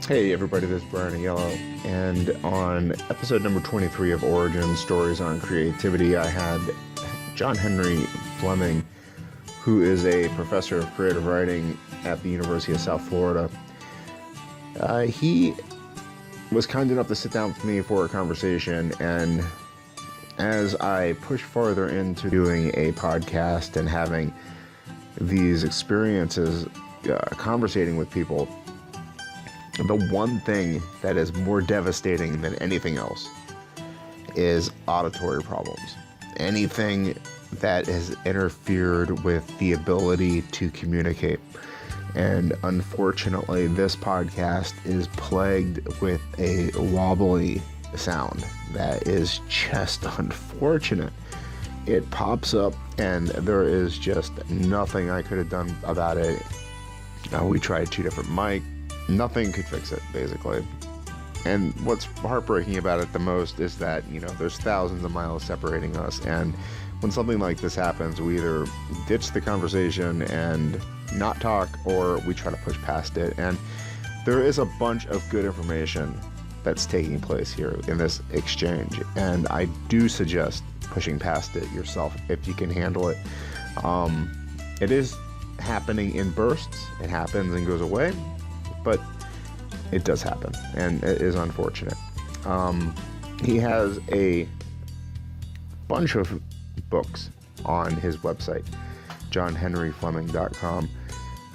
Hey everybody, this is Brian Yellow, and on episode number 23 of Origin Stories on Creativity, I had John Henry Fleming, who is a professor of creative writing at the University of South Florida. He was kind enough to sit down with me for a conversation, and as I push farther into doing a podcast and having these experiences conversating with people, the one thing that is more devastating than anything else is auditory problems. Anything that has interfered with the ability to communicate. And unfortunately, this podcast is plagued with a wobbly sound that is just unfortunate. It pops up and there is just nothing I could have done about it. We tried 2 different mics. Nothing could fix it, basically. And what's heartbreaking about it the most is that, there's thousands of miles separating us. And when something like this happens, we either ditch the conversation and not talk, or we try to push past it. And there is a bunch of good information that's taking place here in this exchange. And I do suggest pushing past it yourself if you can handle it. It is happening in bursts. It happens and goes away. But it does happen, and it is unfortunate. He has a bunch of books on his website, johnhenryfleming.com.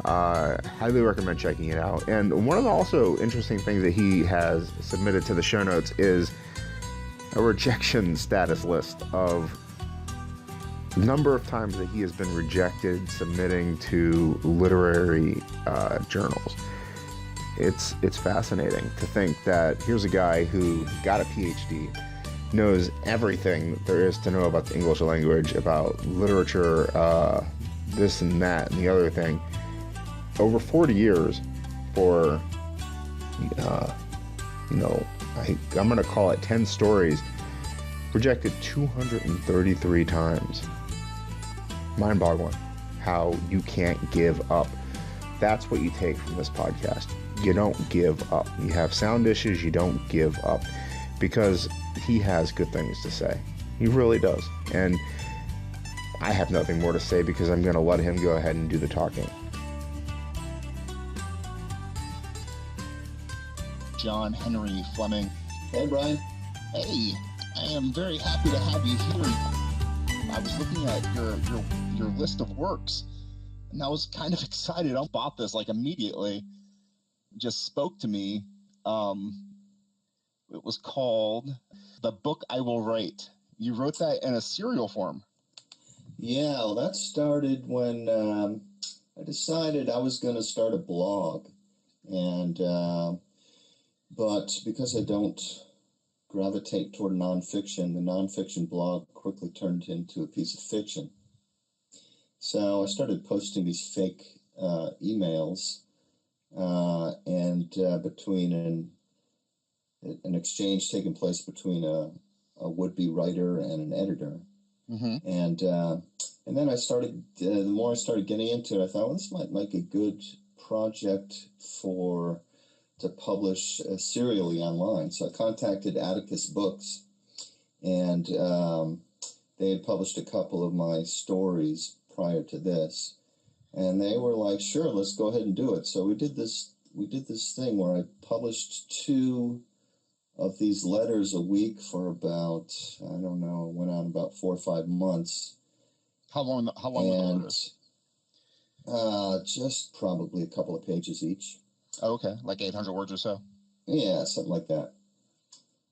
Highly recommend checking it out. And one of the also interesting things that he has submitted to the show notes is a rejection status list of the number of times that he has been rejected submitting to literary journals. It's fascinating to think that here's a guy who got a PhD, knows everything there is to know about the English language, about literature, this and that and the other thing, over 40 years for, I'm going to call it 10 stories, rejected 233 times. Mind-boggling how you can't give up. That's what you take from this podcast. You don't give up. You have sound issues, you don't give up, because he has good things to say. He really does. And I have nothing more to say because I'm going to let him go ahead and do the talking. John Henry Fleming. Hey, Brian. Hey, I am very happy to have you here. I was looking at your list of works, and I was kind of excited. I bought this immediately. Just spoke to me. It was called The Book I Will Write. You wrote that in a serial form. Yeah, well, that started when I decided I was going to start a blog. And but because I don't gravitate toward nonfiction, the nonfiction blog quickly turned into a piece of fiction. So I started posting these fake emails and between an exchange taking place between a would-be writer and an editor. Mm-hmm. And then I started, the more I started getting into it, I thought, well, this might make a good project to publish serially online. So I contacted Atticus Books, and they had published a couple of my stories prior to this. And they were like, sure, let's go ahead and do it. So we did this thing where I published 2 of these letters a week for about, I don't know, went on about 4 or 5 months. How long were the letters? Just probably a couple of pages each. Oh, okay, like 800 words or so? Yeah, something like that.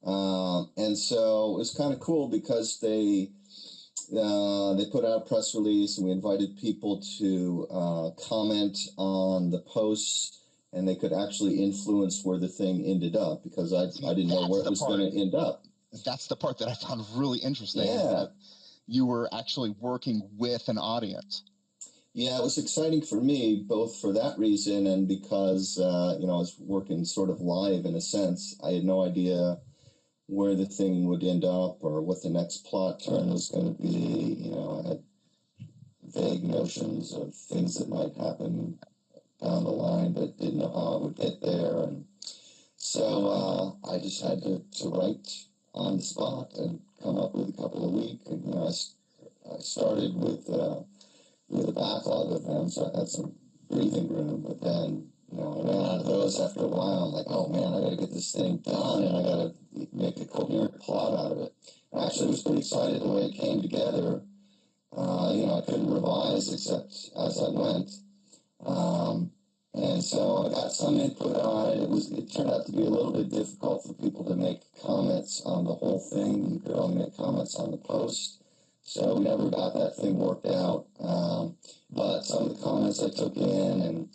And so it was kind of cool because they put out a press release, and we invited people to comment on the posts, and they could actually influence where the thing ended up, because I didn't know where it was going to end up. That's the part that I found really interesting. Yeah. That you were actually working with an audience. Yeah, it was exciting for me, both for that reason and because, I was working sort of live in a sense. I had no idea where the thing would end up or what the next plot turn was going to be. I had vague notions of things that might happen down the line, but didn't know how I would get there. And So I just had to write on the spot and come up with a couple a week. And I started with a backlog of them, so I had some breathing room. But then I ran out of those after a while. I'm like, oh man, I got to get this thing done, and I got to make a coherent plot out of it. And actually, I was pretty excited the way it came together. I couldn't revise except as I went. And so I got some input on it. It turned out to be a little bit difficult for people to make comments on the whole thing. You could only make comments on the post. So we never got that thing worked out. But some of the comments I took in and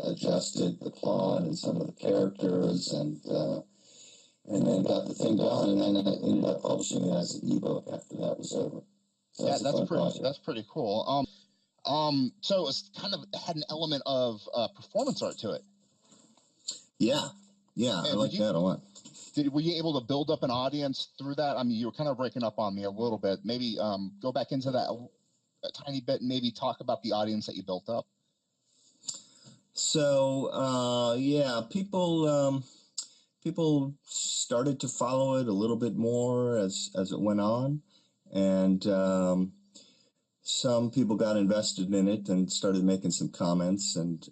adjusted the plot and some of the characters and then got the thing done. And then I ended up publishing it as an ebook after that was over. So that's pretty cool. So it's kind of had an element of performance art to it. Yeah, I like that a lot. Were you able to build up an audience through that? I mean, you were kind of breaking up on me a little bit. Maybe go back into that a tiny bit and maybe talk about the audience that you built up. So people started to follow it a little bit more as it went on, and some people got invested in it and started making some comments, and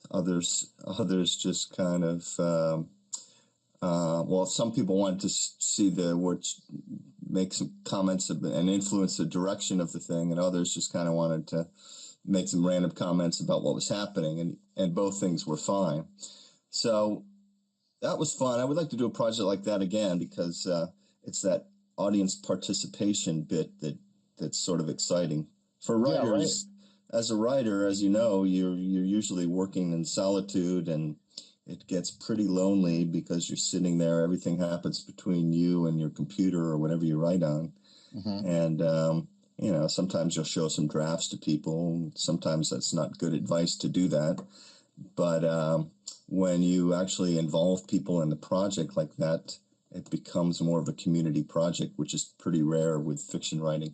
others just kind of some people wanted to see make some comments and influence the direction of the thing, and others just kind of wanted to make some random comments about what was happening, and both things were fine. So that was fun. I would like to do a project like that again, because it's that audience participation bit that's sort of exciting for writers. Yeah, right. As a writer, as you know, you're usually working in solitude, and it gets pretty lonely because you're sitting there. Everything happens between you and your computer or whatever you write on. Mm-hmm. And sometimes you'll show some drafts to people. Sometimes that's not good advice to do that. But when you actually involve people in the project like that, it becomes more of a community project, which is pretty rare with fiction writing.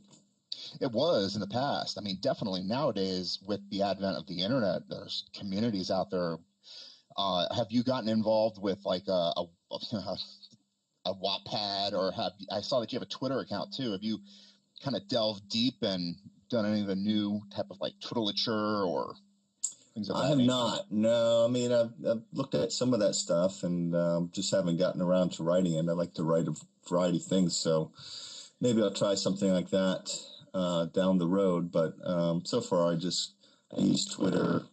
It was in the past. I mean, definitely nowadays with the advent of the internet, there's communities out there. Have you gotten involved with like a Wattpad, or I saw that you have a Twitter account too. Have you kind of delved deep and done any of the new type of like Twitterature or things of that nature? I have not. No, I mean, I've looked at some of that stuff and just haven't gotten around to writing it. I like to write a variety of things, so maybe I'll try something like that down the road. But so far, I use Twitter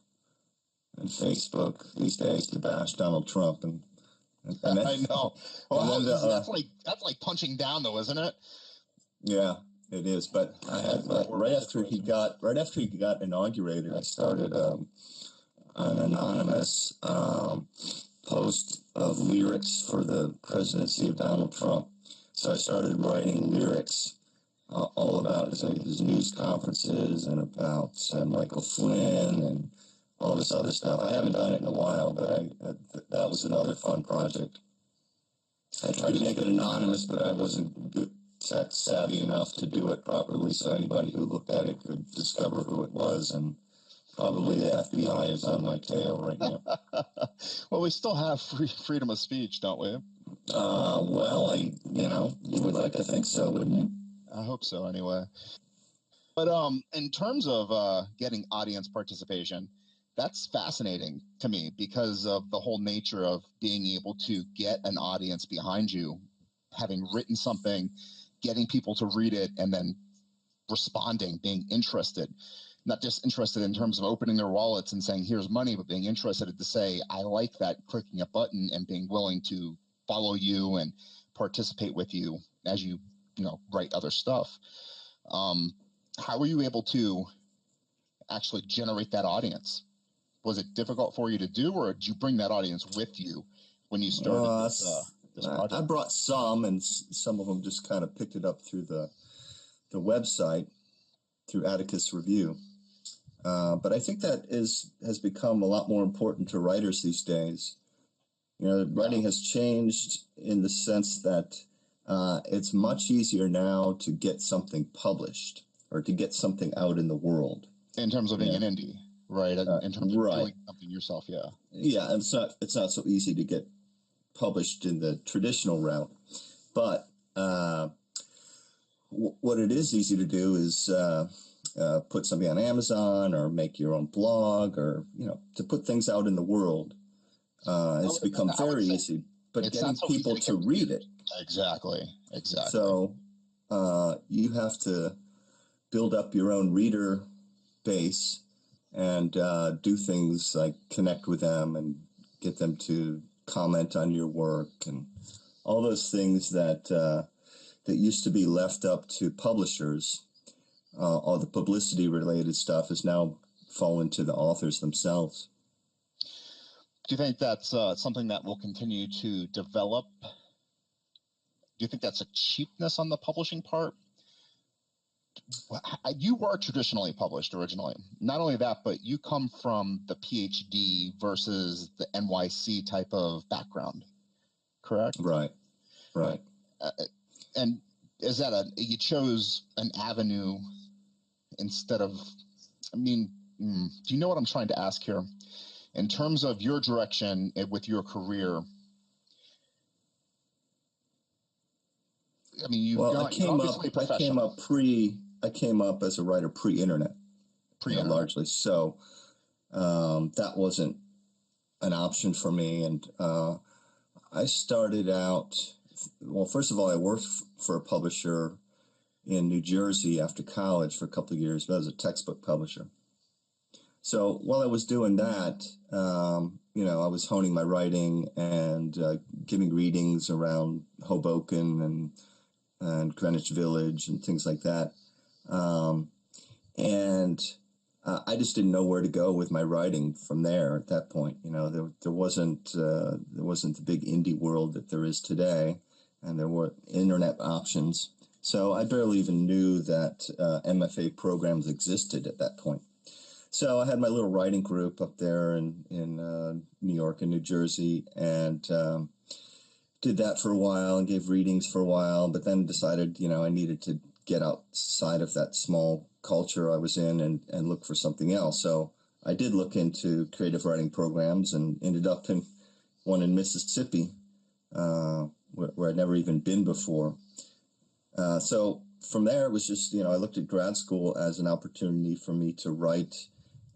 and Facebook these days to bash Donald Trump. And I know. Well, that's like punching down, though, isn't it? Yeah, it is. But I had right after he got inaugurated, I started an anonymous post of lyrics for the presidency of Donald Trump. So I started writing lyrics all about his news conferences and about Michael Flynn and all this other stuff. I haven't done it in a while, but that was another fun project. I tried to make it anonymous, but I wasn't tech savvy enough to do it properly, so anybody who looked at it could discover who it was, and probably the FBI is on my tail right now. Well, we still have freedom of speech, don't we? You would like to think so, wouldn't you? I hope so, anyway. But in terms of getting audience participation, that's fascinating to me because of the whole nature of being able to get an audience behind you, having written something, getting people to read it, and then responding, being interested. Not just interested in terms of opening their wallets and saying, here's money, but being interested to say, I like that, clicking a button and being willing to follow you and participate with you as you write other stuff. How were you able to actually generate that audience? Was it difficult for you to do, or did you bring that audience with you when you started this project? I brought some, and some of them just kind of picked it up through the website, through Atticus Review. But I think that has become a lot more important to writers these days. Writing has changed in the sense that it's much easier now to get something published or to get something out in the world. In terms of being an indie, right? In terms of doing something yourself, yeah. Yeah, and it's not so easy to get published in the traditional route. But what it is easy to do is put something on Amazon or make your own blog, or to put things out in the world. It's become very easy, but getting people to read it. Exactly. So you have to build up your own reader base and do things like connect with them and get them to comment on your work, and all those things that used to be left up to publishers. All the publicity related stuff has now fallen to the authors themselves. Do you think that's something that will continue to develop? Do you think that's a cheapness on the publishing part? You were traditionally published originally. Not only that, but you come from the PhD versus the NYC type of background, correct? Right. And is that you chose an avenue instead of, do you know what I'm trying to ask here? In terms of your direction with your career, I came up as a writer pre-internet, largely. So that wasn't an option for me. And I started out, first of all, I worked for a publisher in New Jersey after college for a couple of years, but I was a textbook publisher. So while I was doing that, I was honing my writing and giving readings around Hoboken and Greenwich Village and things like that. I just didn't know where to go with my writing from there at that point. There wasn't the big indie world that there is today, and there were internet options. So I barely even knew that MFA programs existed at that point. So I had my little writing group up there in New York and New Jersey, and did that for a while and gave readings for a while, but then decided, I needed to get outside of that small culture I was in and look for something else. So I did look into creative writing programs and ended up in one in Mississippi, where I'd never even been before. So from there, it was just, I looked at grad school as an opportunity for me to write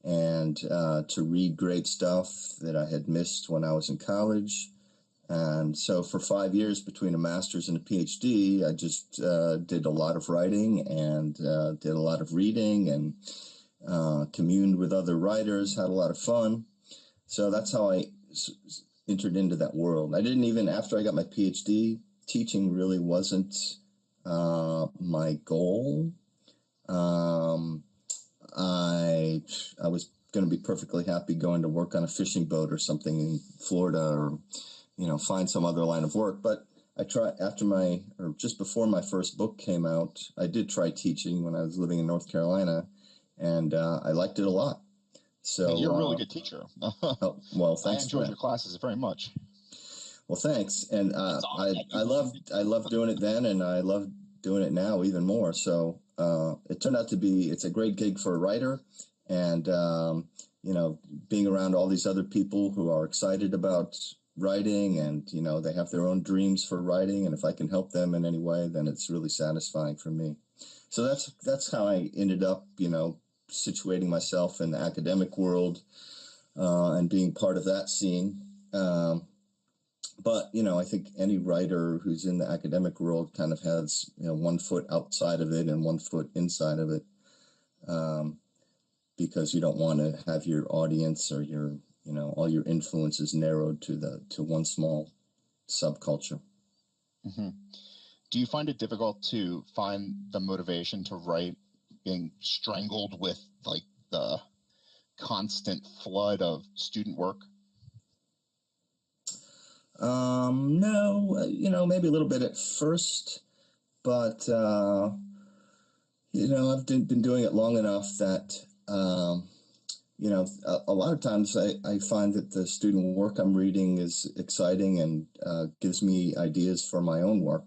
and to read great stuff that I had missed when I was in college. And so for 5 years between a master's and a PhD, I just did a lot of writing and did a lot of reading and communed with other writers, had a lot of fun. So that's how I entered into that world. I didn't even, after I got my PhD, teaching really wasn't my goal. I was going to be perfectly happy going to work on a fishing boat or something in Florida, or find some other line of work. But I tried just before my first book came out, I did try teaching when I was living in North Carolina, and I liked it a lot. So you're a really good teacher. Well, thanks. I enjoyed your classes very much. Well, thanks. And I loved doing it then, and I love doing it now even more. So it turned out to be, it's a great gig for a writer, and being around all these other people who are excited about writing, and they have their own dreams for writing, and if I can help them in any way, then it's really satisfying for me. So that's how I ended up situating myself in the academic world and being part of that scene. But I think any writer who's in the academic world kind of has 1 foot outside of it and 1 foot inside of it, because you don't want to have your audience or your all your influences narrowed to one small subculture. Mm-hmm. Do you find it difficult to find the motivation to write, being strangled with like the constant flood of student work? No, maybe a little bit at first, but I've been doing it long enough that a lot of times I find that the student work I'm reading is exciting and gives me ideas for my own work.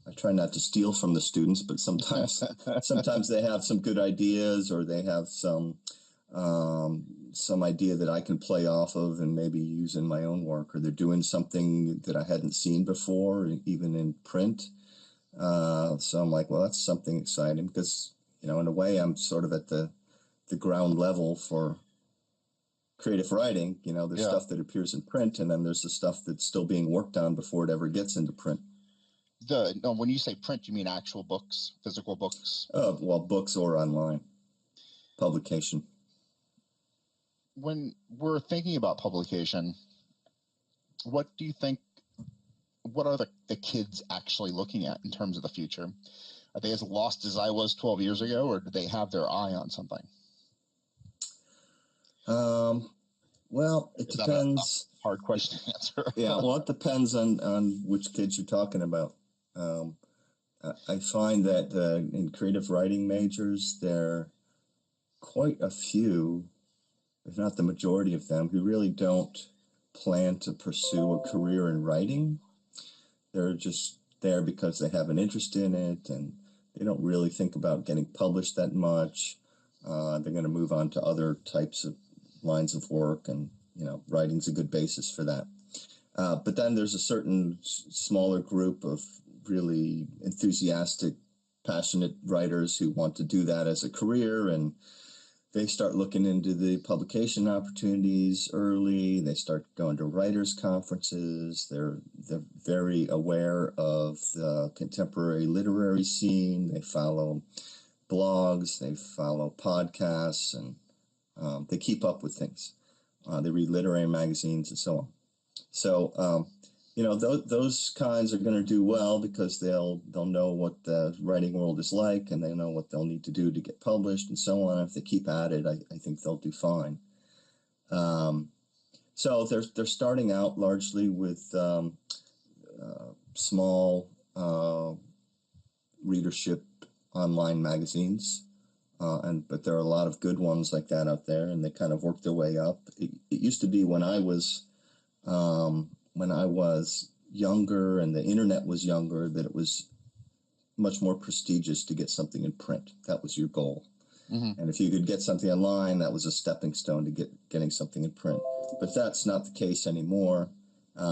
I try not to steal from the students, but sometimes they have some good ideas, or they have some some idea that I can play off of and maybe use in my own work, or they're doing something that I hadn't seen before, even in print. So I'm like, well, that's something exciting because, in a way, I'm sort of at the ground level for creative writing. There's stuff that appears in print, and then there's the stuff that's still being worked on before it ever gets into print. No, when you say print, you mean actual books, physical books? Well, books or online publication. When we're thinking about publication, what do you think, what are the kids actually looking at in terms of the future? Are they as lost as I was 12 years ago, or do they have their eye on something? Well, it depends. A hard question to answer. Yeah, well, it depends on which kids you're talking about. I find that in creative writing majors, there are quite a few, if not the majority of them, who really don't plan to pursue a career in writing. They're just there because they have an interest in it, and they don't really think about getting published that much. They're going to move on to other types of lines of work, and writing's a good basis for that. But then there's a certain smaller group of really enthusiastic, passionate writers who want to do that as a career, and they start looking into the publication opportunities early. They start going to writers' conferences. They're very aware of the contemporary literary scene. They follow blogs. They follow podcasts, and they keep up with things. They read literary magazines and so on. So, those kinds are going to do well because they'll know what the writing world is like, and they know what they'll need to do to get published and so on. If they keep at it, I think they'll do fine. So they're starting out largely with small readership online magazines. But there are a lot of good ones like that out there, and they kind of work their way up. It used to be when I was younger and the internet was younger, that it was much more prestigious to get something in print. That was your goal. Mm-hmm. And if you could get something online, that was a stepping stone to getting something in print. But that's not the case anymore,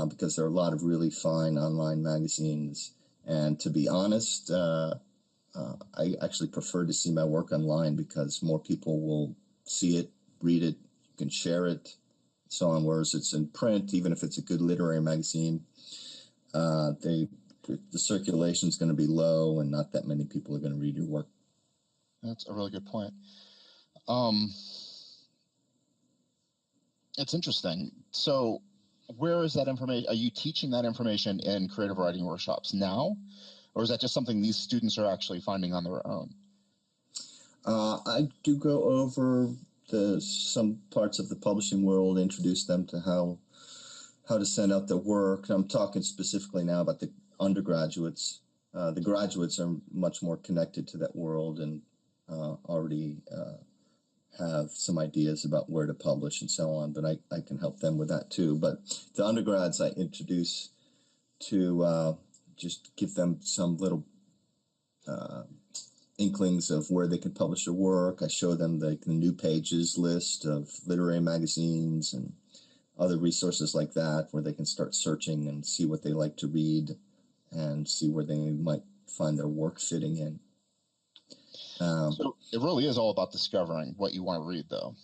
because there are a lot of really fine online magazines. And to be honest, I actually prefer to see my work online because more people will see it, read it, you can share it, so on. Whereas it's in print, even if it's a good literary magazine, the circulation is going to be low, and not that many people are going to read your work. That's a really good point. It's interesting. So where is that information? Are you teaching that information in creative writing workshops now? Or is that just something these students are actually finding on their own? I do go over some parts of the publishing world, introduce them to how to send out their work. I'm talking specifically now about the undergraduates. The graduates are much more connected to that world and already have some ideas about where to publish and so on, but I can help them with that too. But the undergrads I introduce to just give them some little inklings of where they can publish their work. I show them the NewPages list of literary magazines and other resources like that, where they can start searching and see what they like to read and see where they might find their work fitting in. So it really is all about discovering what you want to read, though.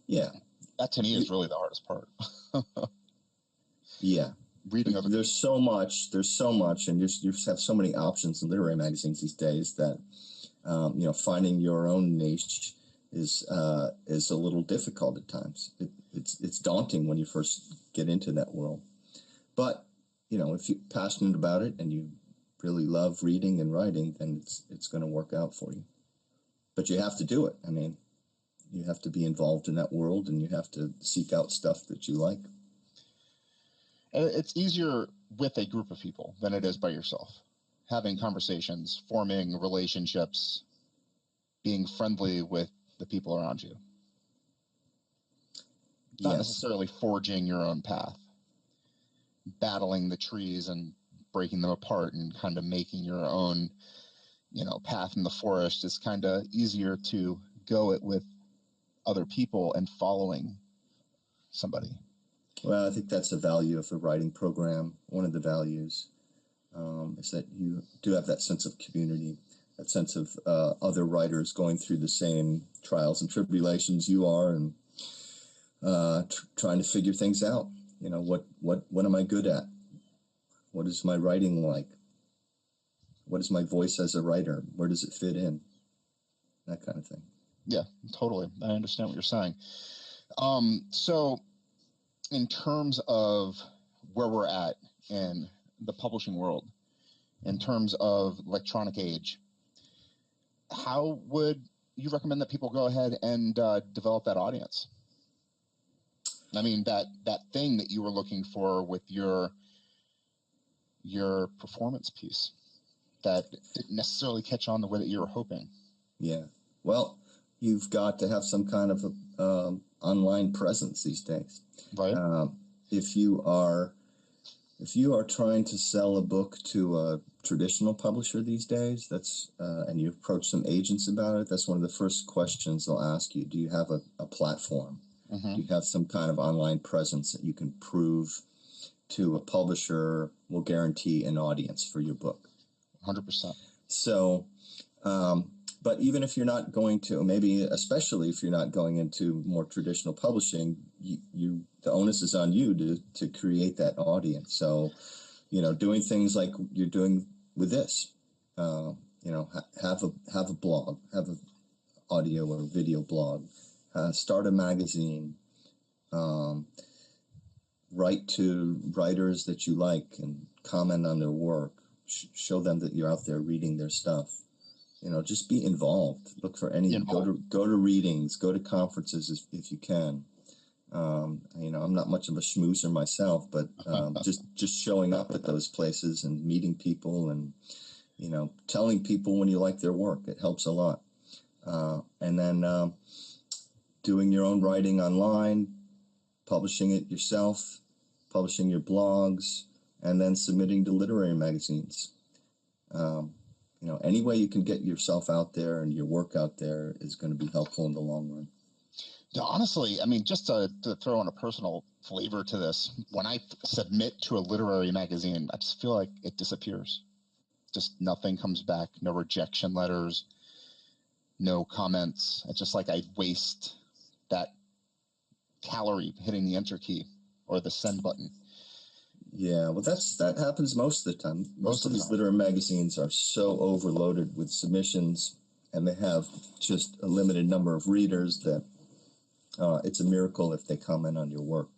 Yeah. That to me is really the hardest part. Yeah. Reading other there's so much, and you have so many options in literary magazines these days that finding your own niche is a little difficult at times. It's daunting when you first get into that world, but if you're passionate about it and you really love reading and writing, then it's going to work out for you. But you have to do it. I mean, you have to be involved in that world, and you have to seek out stuff that you like. It's easier with a group of people than it is by yourself. Having conversations, forming relationships, being friendly with the people around you. Not necessarily forging your own path. Battling the trees and breaking them apart and kind of making your own, path in the forest is kind of easier to go it with other people and following somebody. Well, I think that's a value of a writing program. One of the values is that you do have that sense of community, that sense of other writers going through the same trials and tribulations you are, and trying to figure things out. You know, what am I good at? What is my writing like? What is my voice as a writer? Where does it fit in? That kind of thing. Yeah, totally. I understand what you're saying. So in terms of where we're at in the publishing world, in terms of electronic age, how would you recommend that people go ahead and develop that audience? I mean, that thing that you were looking for with your performance piece that didn't necessarily catch on the way that you were hoping. Yeah. Well, you've got to have some kind of online presence these days. Right. If you are trying to sell a book to a traditional publisher these days, and you approach some agents about it, that's one of the first questions they'll ask you. Do you have a platform? Mm-hmm. Do you have some kind of online presence that you can prove to a publisher will guarantee an audience for your book? 100%. So, but even if you're not going to, maybe especially if you're not going into more traditional publishing, the onus is on you to create that audience. So, doing things like you're doing with this, have a blog, have an audio or video blog, start a magazine, write to writers that you like and comment on their work, show them that you're out there reading their stuff. Just be involved. Look for go to readings, go to conferences if you can. I'm not much of a schmoozer myself, but just showing up at those places and meeting people and, telling people when you like their work, it helps a lot. And then doing your own writing online, publishing it yourself, publishing your blogs, and then submitting to literary magazines. Any way you can get yourself out there and your work out there is going to be helpful in the long run. Yeah, honestly, I mean, just to throw in a personal flavor to this, when I submit to a literary magazine, I just feel like it disappears. Just nothing comes back, no rejection letters, no comments. It's just like I waste that calorie hitting the enter key or the send button. Yeah, well, that happens most of the time. Most of these literary magazines are so overloaded with submissions, and they have just a limited number of readers that it's a miracle if they comment on your work.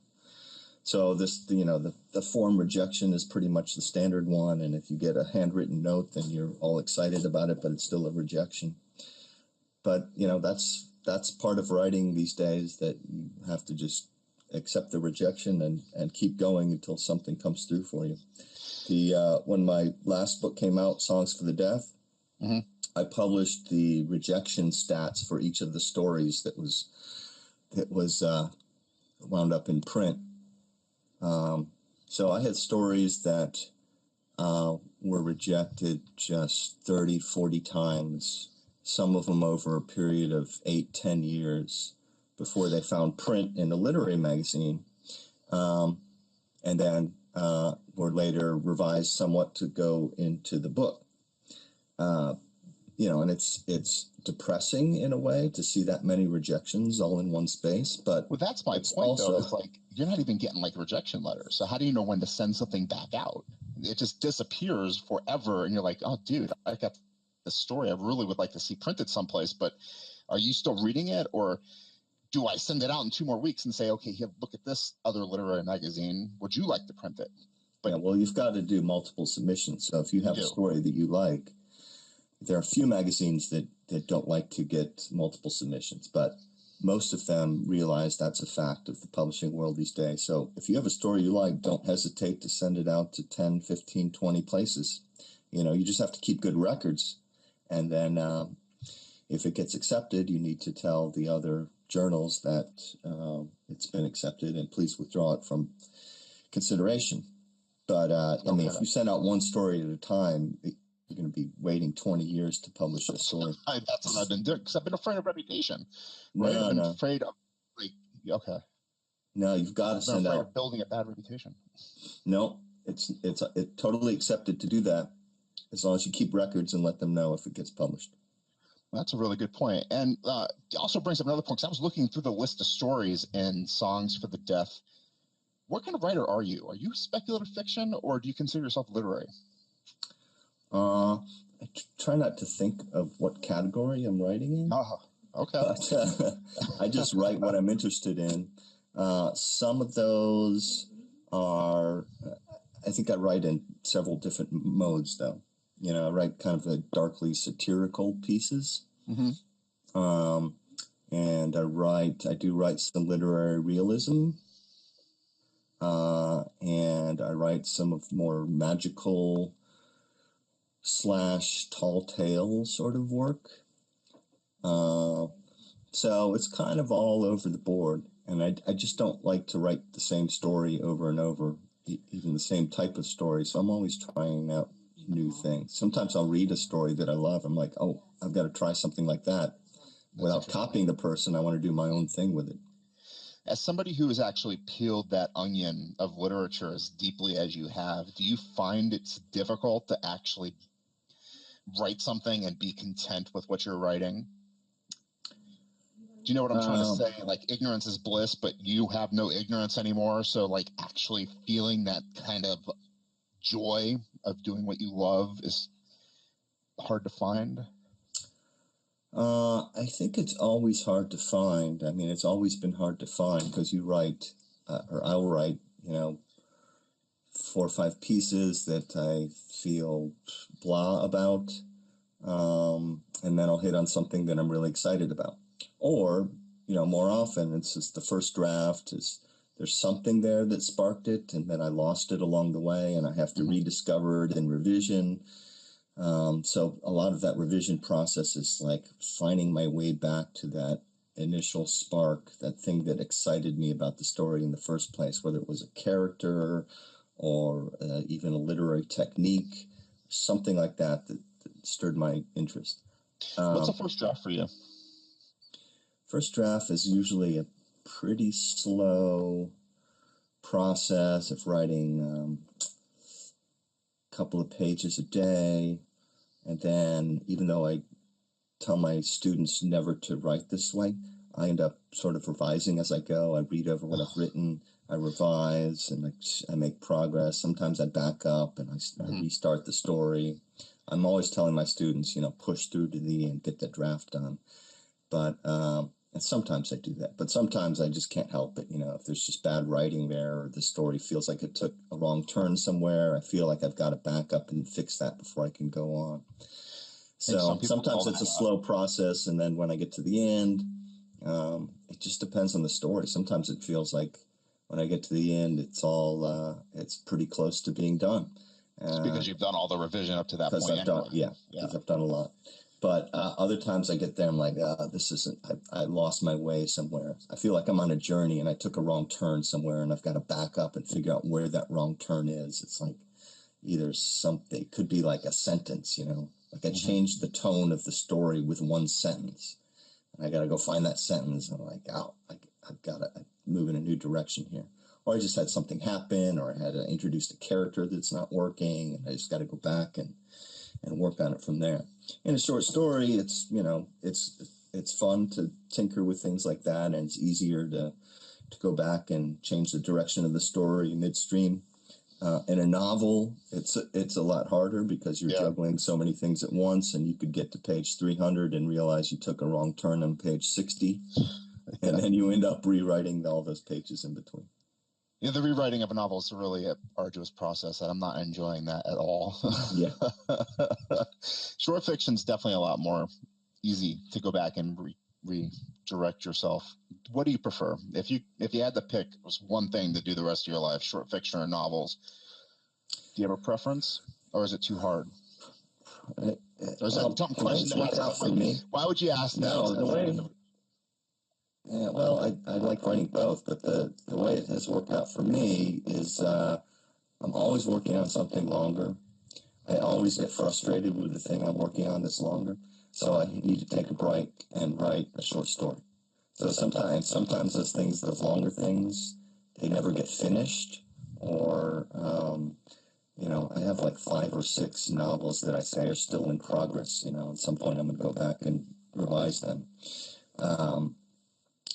So the form rejection is pretty much the standard one, and if you get a handwritten note, then you're all excited about it, but it's still a rejection. But that's part of writing these days, that you have to just accept the rejection and keep going until something comes through for you. When my last book came out, Songs for the Deaf, mm-hmm. I published the rejection stats for each of the stories that was wound up in print. So I had stories that were rejected just 30, 40 times, some of them over a period of 8-10 years before they found print in a literary magazine, and then were later revised somewhat to go into the book. And it's depressing in a way to see that many rejections all in one space. But that's my point, though. It's like you're not even getting like rejection letters. So how do you know when to send something back out? It just disappears forever, and you're like, oh, dude, I got this story I really would like to see printed someplace, but are you still reading it, or do I send it out in 2 more weeks and say, okay, here, look at this other literary magazine. Would you like to print it? But, yeah, well, you've got to do multiple submissions. So if you have a story that you like, there are a few magazines that don't like to get multiple submissions, but most of them realize that's a fact of the publishing world these days. So if you have a story you like, don't hesitate to send it out to 10, 15, 20 places. You just have to keep good records. And then if it gets accepted, you need to tell the other journals that it's been accepted and please withdraw it from consideration. But if you send out one story at a time, you're going to be waiting 20 years to publish a story. That's what I've been doing, because I've been afraid of reputation. Right? I've been afraid of, like, okay. No, you've got to send out. Of building a bad reputation. No, it's totally accepted to do that, as long as you keep records and let them know if it gets published. That's a really good point. And it also brings up another point, because I was looking through the list of stories and Songs for the Deaf. What kind of writer are you? Are you speculative fiction, or do you consider yourself literary? I try not to think of what category I'm writing in. Okay. But I just write what I'm interested in. Some of those are, I think I write in several different modes, though. You know, I write kind of a darkly satirical pieces. Mm-hmm. And I do write some literary realism. And I write some of more magical / tall tale sort of work. So it's kind of all over the board. And I just don't like to write the same story over and over, even the same type of story. So I'm always trying out new things. Sometimes I'll read a story that I love. I'm like, oh, I've got to try something like that. Without copying the person, I want to do my own thing with it. As somebody who has actually peeled that onion of literature as deeply as you have, do you find it's difficult to actually write something and be content with what you're writing? Do you know what I'm trying to say? Like, ignorance is bliss, but you have no ignorance anymore. So, like, actually feeling that kind of joy of doing what you love is hard to find? I think it's always hard to find. I mean, it's always been hard to find, because you write, or I'll write, 4 or 5 pieces that I feel blah about, and then I'll hit on something that I'm really excited about. Or, more often it's just the first draft there's something there that sparked it, and then I lost it along the way, and I have to rediscover it in revision. So a lot of that revision process is like finding my way back to that initial spark, that thing that excited me about the story in the first place, whether it was a character or even a literary technique, something like that stirred my interest. What's the first draft for you? First draft is usually a pretty slow process of writing a couple of pages a day. And then, even though I tell my students never to write this way, I end up sort of revising as I go. I read over what I've written, I revise, and I make progress. Sometimes I back up and I restart the story. I'm always telling my students, push through to the end, get the draft done. But and sometimes I do that. But sometimes I just can't help it. If there's just bad writing there, or the story feels like it took a wrong turn somewhere, I feel like I've got to back up and fix that before I can go on. So sometimes it's a slow process, and then when I get to the end, it just depends on the story. Sometimes it feels like when I get to the end, it's all it's pretty close to being done. It's because you've done all the revision up to that point. Because I've done a lot. But other times I get there, I'm like, this isn't, I lost my way somewhere. I feel like I'm on a journey and I took a wrong turn somewhere, and I've got to back up and figure out where that wrong turn is. It's like either something, it could be like a sentence, like I changed the tone of the story with one sentence, and I got to go find that sentence. And I'm like, I've got to move in a new direction here. Or I just had something happen, or I had introduced a character that's not working, and I just got to go back and work on it from there. In a short story, it's it's fun to tinker with things like that, and it's easier to go back and change the direction of the story midstream. In a novel, it's a lot harder, because you're juggling so many things at once, and you could get to page 300 and realize you took a wrong turn on page 60, and then you end up rewriting all those pages in between. Yeah, the rewriting of a novel is really an arduous process, and I'm not enjoying that at all. Yeah. Short fiction is definitely a lot more easy to go back and redirect yourself. What do you prefer? If you had to pick one thing to do the rest of your life, short fiction or novels, do you have a preference, or is it too hard? Or is that a dumb question to ask? Why would you ask that? No, the way... Yeah, well, I like writing both, but the way it has worked out for me is I'm always working on something longer. I always get frustrated with the thing I'm working on that's longer, so I need to take a break and write a short story. So sometimes those longer things, they never get finished, or I have like 5 or 6 novels that I say are still in progress. At some point I'm going to go back and revise them.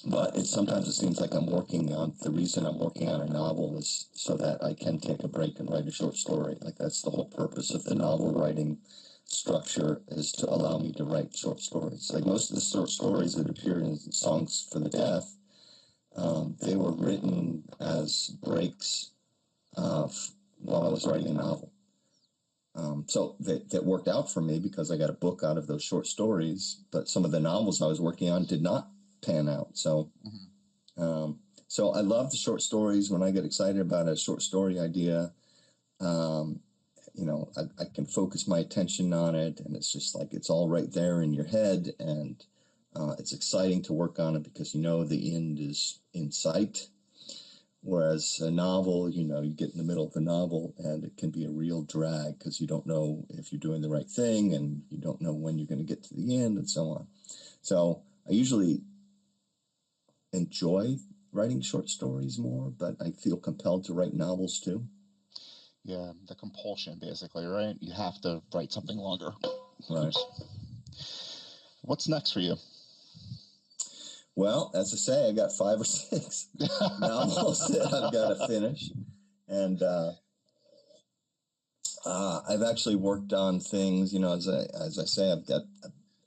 But sometimes it seems like the reason I'm working on a novel is so that I can take a break and write a short story. Like, that's the whole purpose of the novel writing structure, is to allow me to write short stories. Like, most of the short stories that appear in Songs for the Deaf, they were written as breaks while I was writing a novel. So that worked out for me because I got a book out of those short stories, but some of the novels I was working on did not pan out. So, so I love the short stories. When I get excited about a short story idea, I can focus my attention on it, and it's just like it's all right there in your head, and it's exciting to work on it because the end is in sight. Whereas a novel, you get in the middle of the novel and it can be a real drag because you don't know if you're doing the right thing, and you don't know when you're going to get to the end, and so on. So I usually enjoy writing short stories more, but I feel compelled to write novels too. Yeah, the compulsion, basically, right? You have to write something longer. Right. What's next for you? Well, as I say, I got 5 or 6 novels that I've got to finish. And I've actually worked on things, as I say, I'm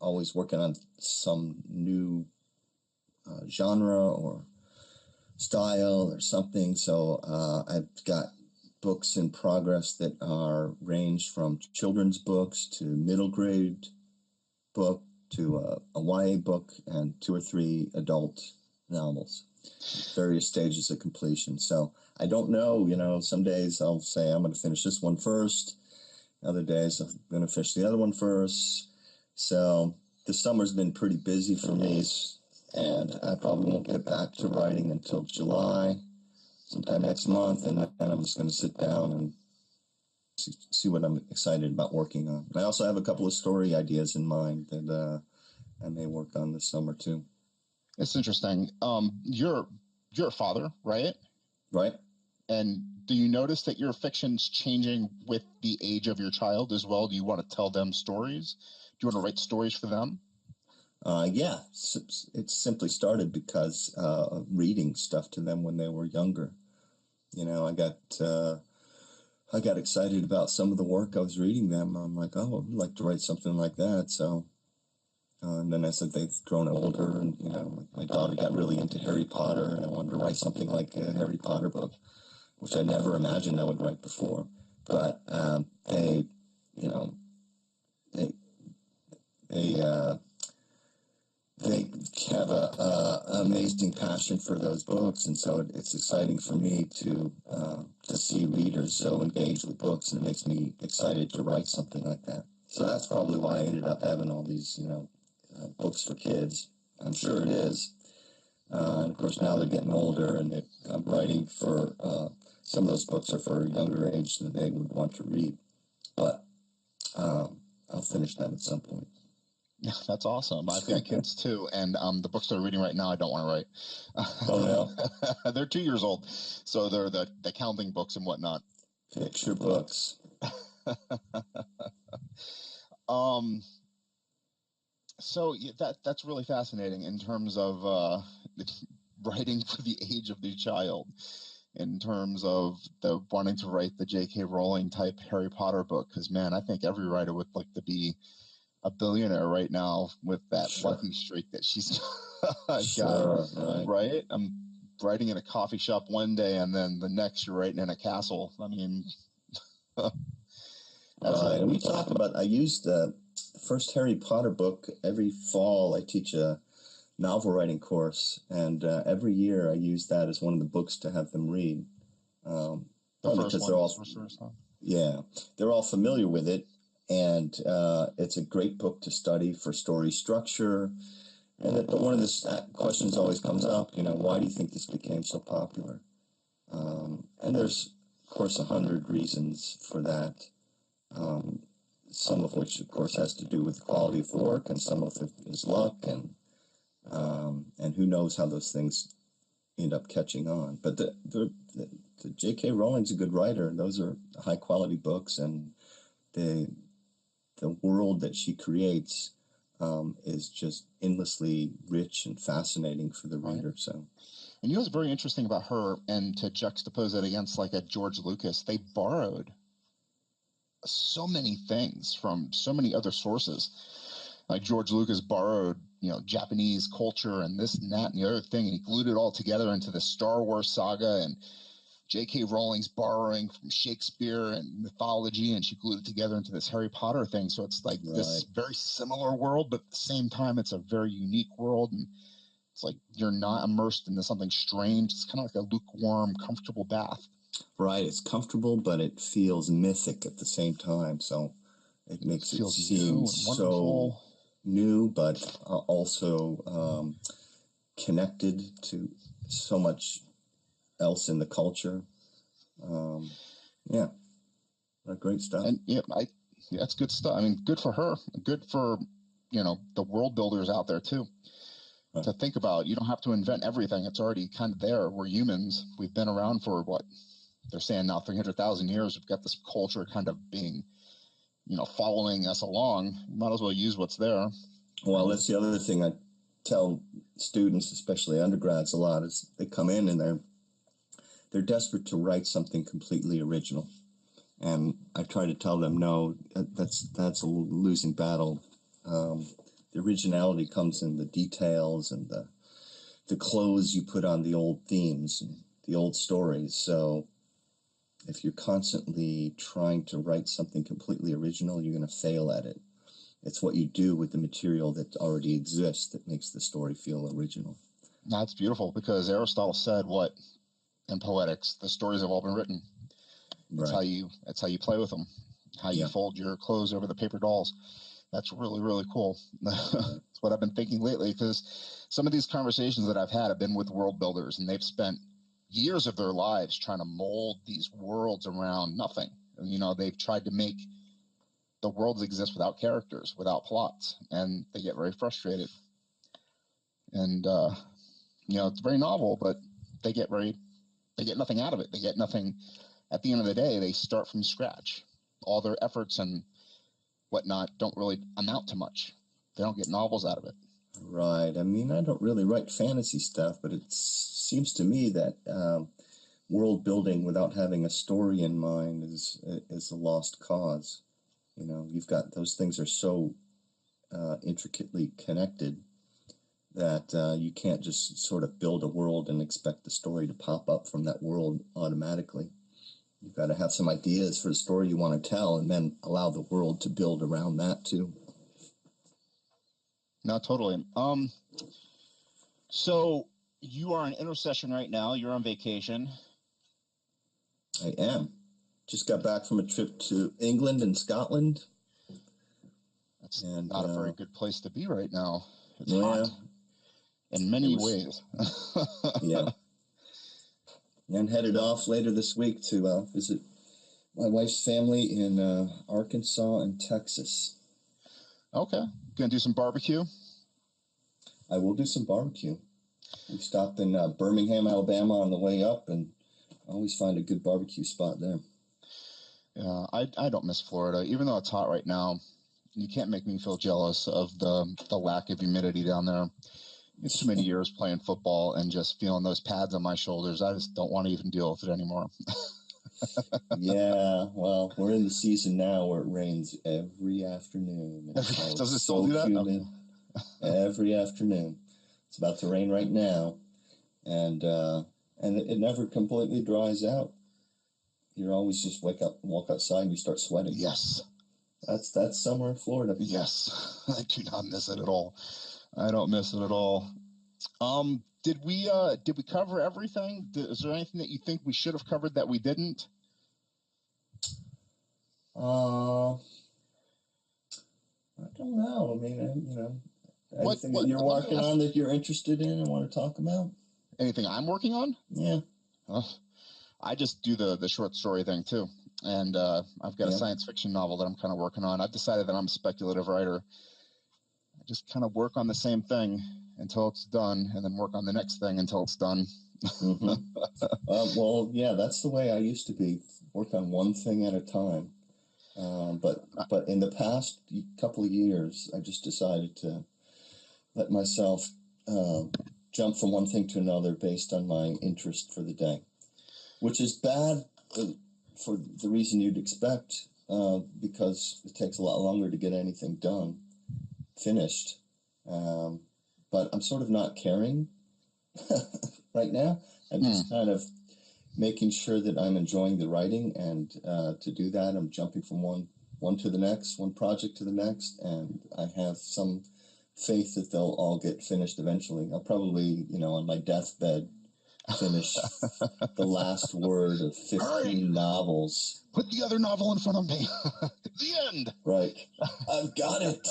always working on some new genre or style or something. So I've got books in progress that are ranged from children's books to middle grade book to a YA book, and 2 or 3 adult novels, various stages of completion. So I don't know, some days I'll say I'm going to finish this one first. Other days I'm going to finish the other one first. So the summer's been pretty busy for me, and I probably won't get back to writing until July, sometime next month, and then I'm just going to sit down and see what I'm excited about working on. I also have a couple of story ideas in mind that I may work on this summer too. It's interesting. You're a father, right? Right. And do you notice that your fiction's changing with the age of your child as well? Do you want to tell them stories? Do you want to write stories for them? Yeah, it simply started because of reading stuff to them when they were younger. I got excited about some of the work I was reading them. I'm like, oh, I'd like to write something like that. So, and then as they've grown older, and my daughter got really into Harry Potter, and I wanted to write something like a Harry Potter book, which I never imagined I would write before. But they, they have a amazing passion for those books, and so it's exciting for me to see readers so engaged with books, and it makes me excited to write something like that. So that's probably why I ended up having all these books for kids. I'm sure it is. And of course now they're getting older, and I'm writing for some of those books are for a younger age than they would want to read, but I'll finish them at some point. Yeah, that's awesome. I've got kids too, and the books they're reading right now, I don't want to write. Oh no, they're 2 years old, so they're the counting books and whatnot. Picture books. So that's really fascinating in terms of writing for the age of the child. In terms of the wanting to write the J.K. Rowling type Harry Potter book, because man, I think every writer would like to be a billionaire right now with that lucky streak that she's got. Right? I'm writing in a coffee shop one day, and then the next you're writing in a castle. I mean, right. We talked about. I used the first Harry Potter book. Every fall, I teach a novel writing course, and every year I use that as one of the books to have them read. Because they're all they're all familiar with it. And it's a great book to study for story structure. And one of the questions always comes up, why do you think this became so popular? And there's, of course, 100 reasons for that. some of which, of course, has to do with the quality of the work, and some of it is luck, and who knows how those things end up catching on. But the J.K. Rowling's a good writer, and those are high-quality books, and the world that she creates is just endlessly rich and fascinating for the reader. So, and you know what's very interesting about her, and to juxtapose it against like a George Lucas, they borrowed so many things from so many other sources. Like George Lucas borrowed, Japanese culture and this and that and the other thing, and he glued it all together into the Star Wars saga. And J.K. Rowling's borrowing from Shakespeare and mythology, and she glued it together into this Harry Potter thing. So it's like this very similar world, but at the same time, it's a very unique world. And it's like you're not immersed into something strange. It's kind of like a lukewarm, comfortable bath. Right. It's comfortable, but it feels mythic at the same time. So it makes it seem so new, but also connected to so much else in the culture. Great stuff. And that's good stuff. I mean, good for her, good for the world builders out there too, to think about. You don't have to invent everything. It's already kind of there. We're humans. We've been around for what they're saying now, 300,000 years. We've got this culture kind of being following us along. Might as well use what's there. Well, that's the other thing I tell students, especially undergrads, a lot, is they come in and they're desperate to write something completely original. And I try to tell them, no, that's a losing battle. The originality comes in the details and the clothes you put on the old themes and the old stories. So if you're constantly trying to write something completely original, you're going to fail at it. It's what you do with the material that already exists that makes the story feel original. That's beautiful, because Aristotle said what in Poetics, the stories have all been written. That's how you play with them, how you fold your clothes over the paper dolls. That's really, really cool. That's what I've been thinking lately, because some of these conversations that I've had have been with world builders, and they've spent years of their lives trying to mold these worlds around nothing. They've tried to make the worlds exist without characters, without plots, and they get very frustrated. And, it's very novel, but they get nothing out of it. They get nothing. At the end of the day, they start from scratch. All their efforts and whatnot don't really amount to much. They don't get novels out of it. Right. I mean, I don't really write fantasy stuff, but it seems to me that world building without having a story in mind is a lost cause. You've got those things are so intricately connected that you can't just sort of build a world and expect the story to pop up from that world automatically. You've got to have some ideas for the story you want to tell, and then allow the world to build around that too. No, totally. So you are in intercession right now. You're on vacation. I am. Just got back from a trip to England and Scotland. That's not a very good place to be right now. It's hot in many ways. Yeah. And headed off later this week to visit my wife's family in Arkansas and Texas. Okay. Gonna do some barbecue? I will do some barbecue. We stopped in Birmingham, Alabama on the way up, and I always find a good barbecue spot there. Yeah, I don't miss Florida. Even though it's hot right now, you can't make me feel jealous of the lack of humidity down there. It's too many years playing football and just feeling those pads on my shoulders. I just don't want to even deal with it anymore. Yeah, well, we're in the season now where it rains every afternoon. Does it still do that? Humid every afternoon. It's about to rain right now, and it never completely dries out. You always just wake up, walk outside, and you start sweating. Yes, that's summer in Florida. Yes, I do not miss it at all. I don't miss it at all. Did we cover everything? Is there anything that you think we should have covered that we didn't? I don't know. I mean, anything that you're working on that you're interested in and want to talk about? Anything I'm working on? Yeah. I just do the short story thing too. And I've got a science fiction novel that I'm kind of working on. I've decided that I'm a speculative writer. I just kind of work on the same thing until it's done, and then work on the next thing until it's done. Well, yeah, that's the way I used to be. Work on one thing at a time. But in the past couple of years, I just decided to let myself jump from one thing to another based on my interest for the day, which is bad for the reason you'd expect, because it takes a lot longer to get anything done, finished. But I'm sort of not caring right now. I'm just kind of making sure that I'm enjoying the writing, and to do that, I'm jumping from one to the next, one project to the next, and I have some faith that they'll all get finished eventually. I'll probably, on my deathbed, finish the last word of 15 novels. Put the other novel in front of me. The end. Right. I've got it.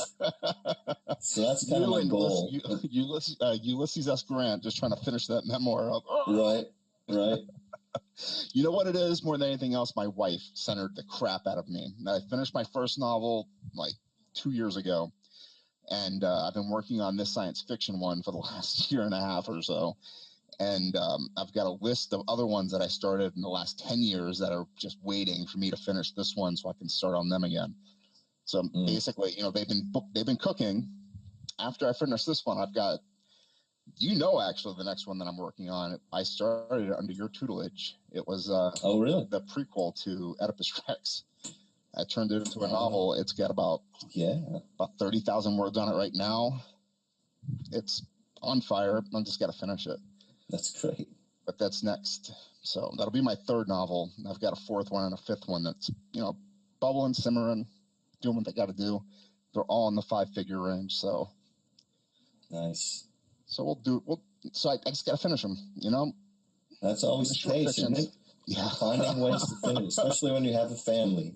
So that's kind of my goal. Ulysses S. Grant just trying to finish that memoir up. Right. You know what it is? More than anything else, my wife centered the crap out of me. I finished my first novel like 2 years ago, and I've been working on this science fiction one for the last year and a half or so. And I've got a list of other ones that I started in the last 10 years that are just waiting for me to finish this one so I can start on them again. So basically, they've been cooking. After I finish this one, I've got, actually the next one that I'm working on, I started under your tutelage. It was oh, really? The prequel to Oedipus Rex. I turned it into a novel. It's got about 30,000 words on it right now. It's on fire. I just got to finish it. That's great. But that's next. So that'll be my third novel. I've got a fourth one and a fifth one that's, bubbling, simmering, doing what they got to do. They're all in the 5-figure range. So nice. So so I just got to finish them, That's always the case, isn't it? Yeah. Finding ways to finish, especially when you have a family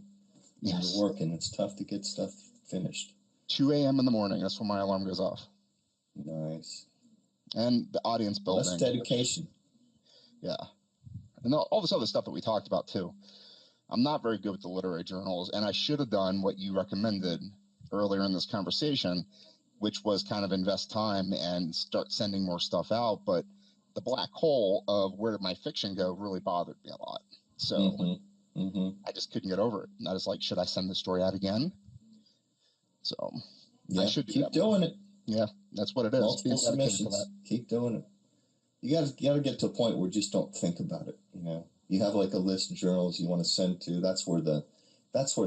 and yes. you're working. It's tough to get stuff finished. 2 a.m. in the morning. That's when my alarm goes off. Nice. And the audience building. That's dedication. Yeah. And all this other stuff that we talked about, too. I'm not very good with the literary journals, and I should have done what you recommended earlier in this conversation, which was kind of invest time and start sending more stuff out. But the black hole of where did my fiction go really bothered me a lot. So I just couldn't get over it. And I was like, should I send the story out again? So I should keep doing it. Yeah, that's what it is. Multiple submissions. Keep doing it. You got to get to a point where you just don't think about it. You have like a list of journals you want to send to. That's where the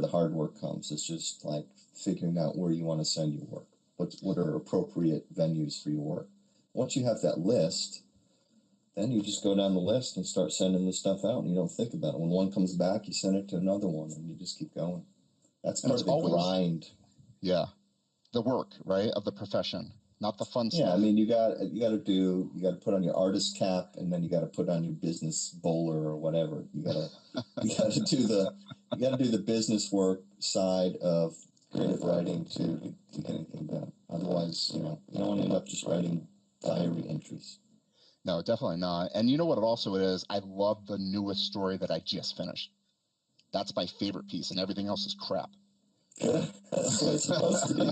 hard work comes. It's just like figuring out where you want to send your work. What are appropriate venues for your work? Once you have that list, then you just go down the list and start sending the stuff out, and you don't think about it. When one comes back, you send it to another one, and you just keep going. That's part of the grind. Yeah, the work, right, of the profession, not the fun stuff. Yeah, I mean, you got to put on your artist cap, and then you got to put on your business bowler or whatever. You got to do the business work side of creative writing to get anything done. Otherwise, you don't want to end up just writing diary entries. No, definitely not. And you know what it also is? I love the newest story that I just finished. That's my favorite piece, and everything else is crap. That's what it's supposed to be.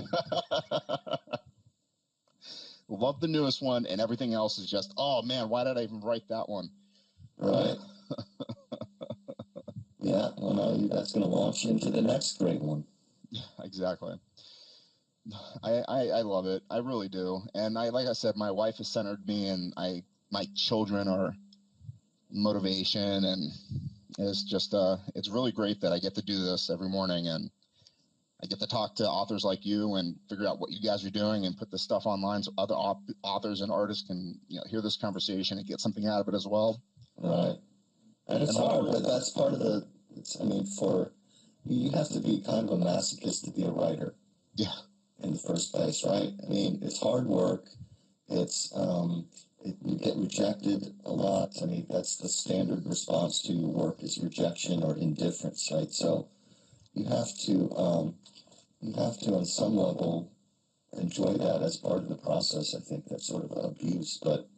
Love the newest one, and everything else is just, oh man, why did I even write that one? Right. Yeah, well, no, that's going to launch into the next great one. Yeah, exactly. I love it. I really do. And like I said, my wife has centered me, and my children are motivation, and it's just it's really great that I get to do this every morning, and I get to talk to authors like you and figure out what you guys are doing and put this stuff online so other authors and artists can hear this conversation and get something out of it as well. Right. And it's hard, but that's part of you have to be kind of a masochist to be a writer. Yeah. In the first place, right? I mean, it's hard work. It's you get rejected a lot. I mean, that's the standard response to your work is rejection or indifference, right? So you have to on some level enjoy that as part of the process. I think that's sort of abuse, but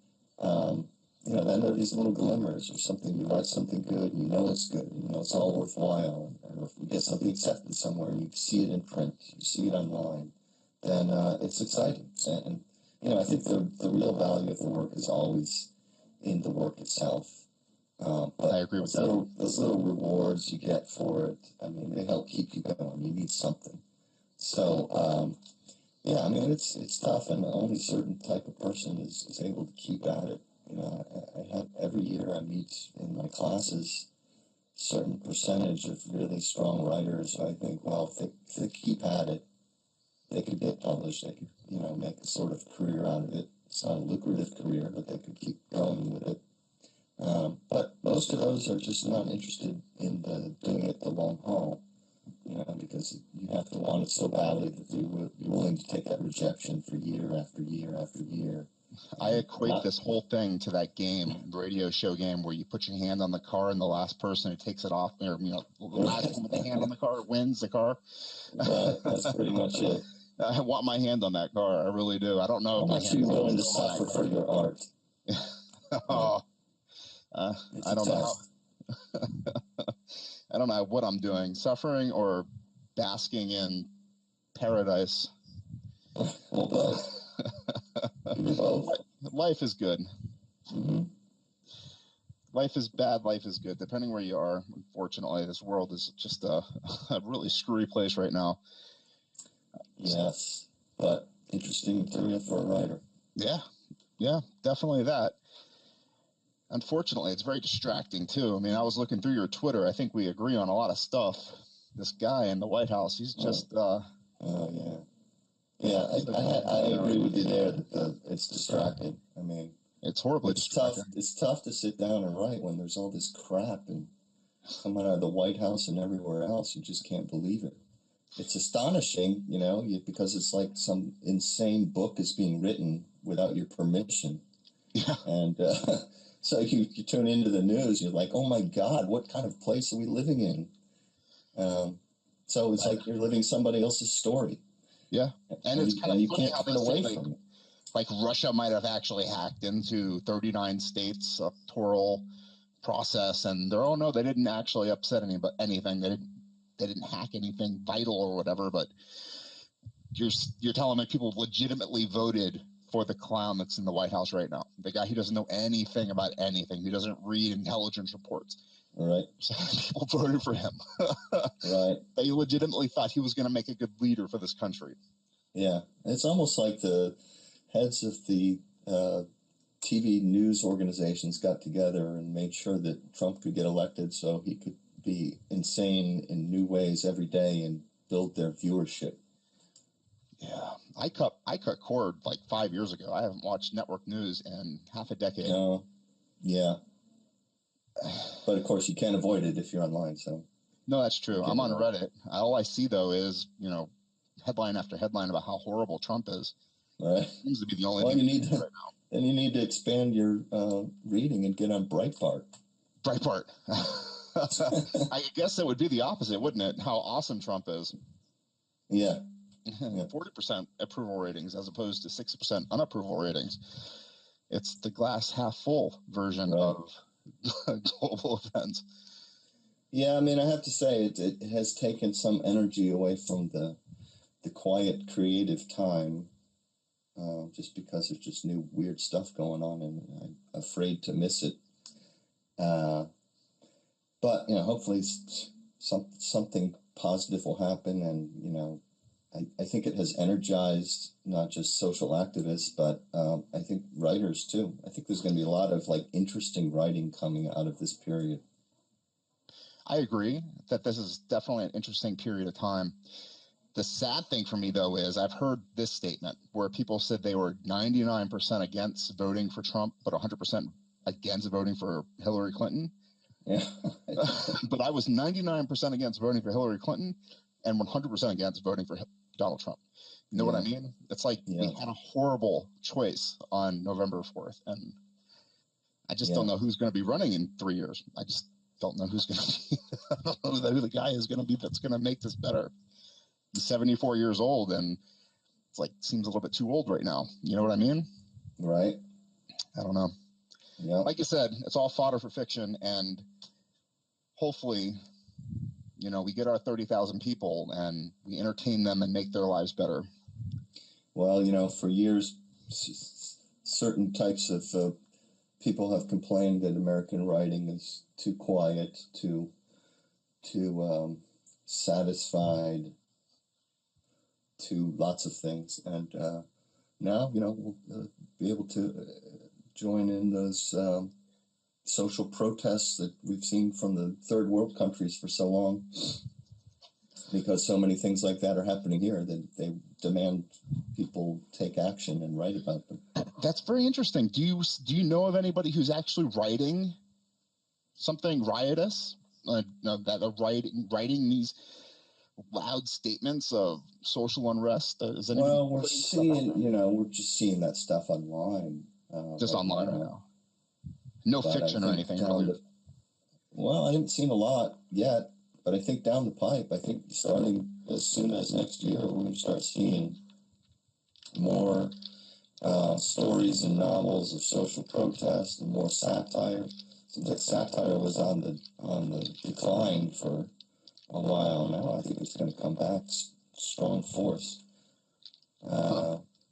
then there are these little glimmers or something. You write something good, and you know it's good, and you know it's all worthwhile. Or if you get something accepted somewhere, you see it in print, you see it online, then it's exciting. And I think the real value of the work is always in the work itself. But I agree with that. Those little rewards you get for it, I mean, they help keep you going. You need something. So, yeah, I mean, it's tough, and only a certain type of person is able to keep at it. I have every year I meet in my classes a certain percentage of really strong writers. I think, well, if they keep at it, they could get published. They could, make a sort of career out of it. It's not a lucrative career, but they could keep going with it. But most of those are just not interested in doing it the long haul, because you have to want it so badly that you're willing to take that rejection for year after year after year. I equate this whole thing to that game, radio show game, where you put your hand on the car and the last person who takes it off, or the last one with the hand on the car wins the car. Right, that's pretty much it. I want my hand on that car. I really do. I don't know if my hand is willing to suffer for your art. Oh, I don't know. I don't know what I'm doing, suffering or basking in paradise. Well, both. Both. Life is good. Mm-hmm. Life is bad. Life is good, depending where you are. Unfortunately, this world is just a really screwy place right now. Yes, but interesting material for a writer. Yeah, definitely that. Unfortunately, it's very distracting, too. I mean, I was looking through your Twitter. I think we agree on a lot of stuff. This guy in the White House, he's just... Oh, yeah. Yeah, I agree with you there that it's distracting. I mean... It's horribly distracting. It's tough to sit down and write when there's all this crap and coming out of the White House and everywhere else. You just can't believe it. It's astonishing, because it's like some insane book is being written without your permission. Yeah. And so you tune into the news, you're like, oh my God, what kind of place are we living in? So it's like you're living somebody else's story. Yeah. And it's kind of you funny can't how get they away say, from it. Like Russia might have actually hacked into 39 states' electoral process, and they're, oh no, they didn't actually upset anything. They didn't hack anything vital or whatever. But you're telling me people legitimately voted for the clown that's in the White House right now, the guy who doesn't know anything about anything, who doesn't read intelligence reports. Right. People voted for him. Right. They legitimately thought he was going to make a good leader for this country. Yeah, it's almost like the heads of the TV news organizations got together and made sure that Trump could get elected so he could be insane in new ways every day and build their viewership. Yeah, I cut cord like 5 years ago. I haven't watched network news in half a decade. No, yeah, but of course you can't avoid it if you're online. So no, that's true. I'm on Reddit. All I see though is headline after headline about how horrible Trump is. Right. Seems to be the only thing you need right now. Then you need to expand your reading and get on Breitbart. Breitbart. I guess that would be the opposite, wouldn't it? How awesome Trump is. Yeah. 40% approval ratings as opposed to 60% unapproval ratings. It's the glass half full version of global events. Yeah, I mean, I have to say it has taken some energy away from the quiet, creative time, just because there's just new weird stuff going on, and I'm afraid to miss it. But hopefully something positive will happen, and I think it has energized not just social activists, but I think writers too. I think there's going to be a lot of interesting writing coming out of this period. I agree that this is definitely an interesting period of time. The sad thing for me, though, is I've heard this statement where people said they were 99% against voting for Trump, but 100% against voting for Hillary Clinton. Yeah. But I was 99% against voting for Hillary Clinton and 100% against voting for Donald Trump. You know what I mean? It's like we had a horrible choice on November 4th, and I just don't know who's going to be running in 3 years. I just don't know who's going to be. I don't know who the guy is going to be that's going to make this better. He's 74 years old, and it's seems a little bit too old right now. You know what I mean? Right. I don't know. Yeah. like you said, it's all fodder for fiction, and hopefully, we get our 30,000 people and we entertain them and make their lives better. Well, for years, certain types of people have complained that American writing is too quiet, too satisfied, to lots of things, and now we'll be able to join in those social protests that we've seen from the third world countries for so long, because so many things like that are happening here that they demand people take action and write about them. That's very interesting. Do you know of anybody who's actually writing something riotous, that are writing these loud statements of social unrest? Well, we're just seeing that stuff online. Just online right now. No fiction or anything. Well, I haven't seen a lot yet, but I think down the pipe, I think starting as soon as next year, we're going to start seeing more stories and novels of social protest and more satire. Seems like satire was on the decline for a while now. I think it's going to come back strong force.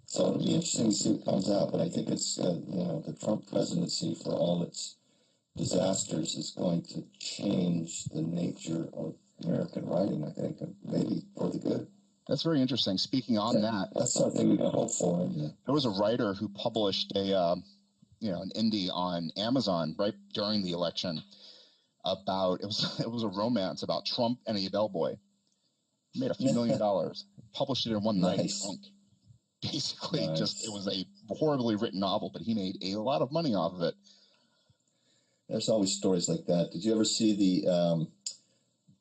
So it'll be interesting to see what comes out. But I think it's the Trump presidency, for all its disasters, is going to change the nature of American writing. I think, maybe for the good. That's very interesting. Speaking on that's something we can hope for. Yeah. There was a writer who published an indie on Amazon right during the election about it was a romance about Trump and a bellboy. Made a few $1 million. Published it in one night. Basically, it was a horribly written novel, but he made a lot of money off of it. There's always stories like that. Did you ever see the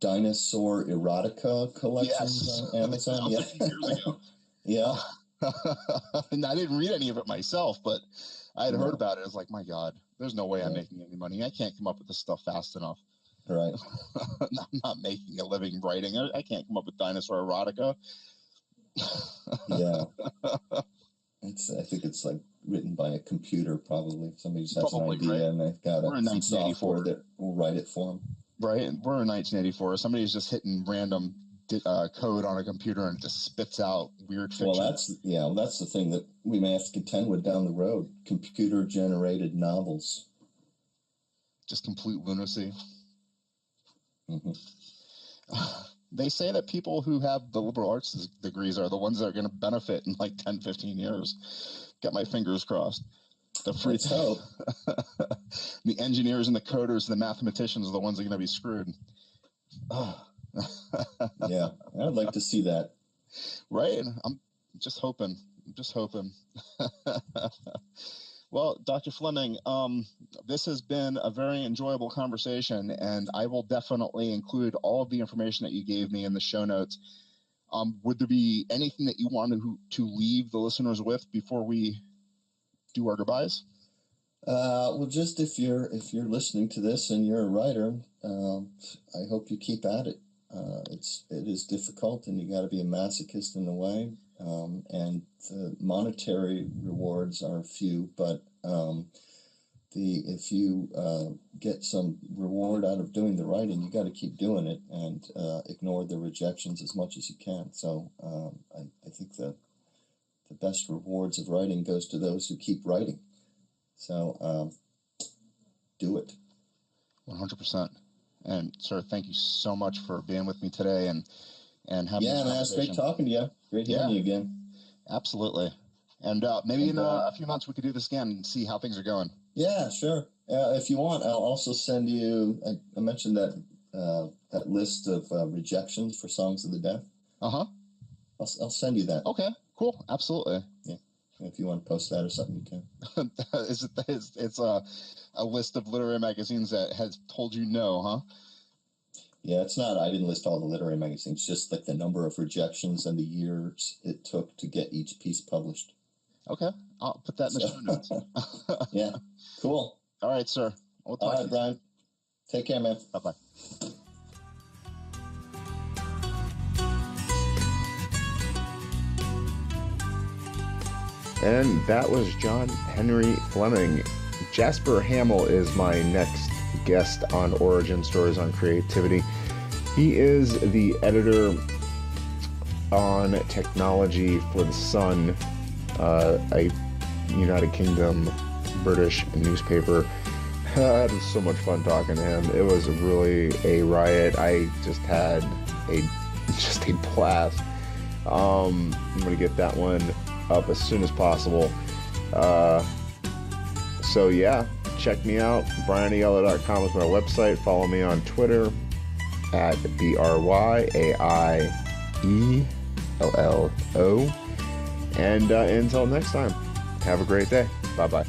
dinosaur erotica collections on Amazon? Yeah. A few years ago. Yeah. And I didn't read any of it myself, but I had heard about it. I was like, my God, there's no way I'm making any money. I can't come up with this stuff fast enough. Right. I'm not making a living writing. I can't come up with dinosaur erotica. Yeah. I think it's like written by a computer, probably. Somebody just has an idea, right? And they've got some software that will write it for them. Right. We're in 1984. Somebody's just hitting random code on a computer and it just spits out weird fiction. Well, that's the thing that we may have to contend with down the road. Computer-generated novels. Just complete lunacy. Mm-hmm. They say that people who have the liberal arts degrees are the ones that are going to benefit in like 10, 15 years. Got my fingers crossed. The free hope. The engineers and the coders and the mathematicians are the ones that are going to be screwed. Yeah, I'd like to see that. Right? I'm just hoping. Well, Dr. Fleming, this has been a very enjoyable conversation, and I will definitely include all of the information that you gave me in the show notes. Would there be anything that you wanted to leave the listeners with before we do our goodbyes? Well, just if you're listening to this and you're a writer, I hope you keep at it. It is difficult, and you got to be a masochist in a way. And the monetary rewards are few, but if you get some reward out of doing the writing, you got to keep doing it and ignore the rejections as much as you can. So I think the best rewards of writing goes to those who keep writing. So do it. 100%. And sir, thank you so much for being with me today and having this conversation. Man, it's great talking to you. Great hearing you again. Absolutely. And maybe in a few months we could do this again and see how things are going. Yeah, sure. If you want, I'll also send you. I mentioned that list of rejections for songs of the deaf. Uh-huh. I'll send you that. Okay. Cool. Absolutely. Yeah. If you want to post that or something, you can. It's a list of literary magazines that has told you no, huh? Yeah, it's not. I didn't list all the literary magazines, just like the number of rejections and the years it took to get each piece published. Okay. I'll put that in the show notes. Yeah. Cool. All right, sir. We'll talk to you, Brian. Take care, man. Bye-bye. And that was John Henry Fleming, Jasper Hamill is my next guest on Origin Stories on Creativity. He is the editor on technology for The Sun, a United Kingdom British newspaper. I had so much fun talking to him. It was really a riot. I just had a blast. I'm gonna get that one up as soon as possible. So yeah, check me out. BrianEyellow.com is my website. Follow me on Twitter at BRYAIELLO. And until next time, have a great day. Bye-bye.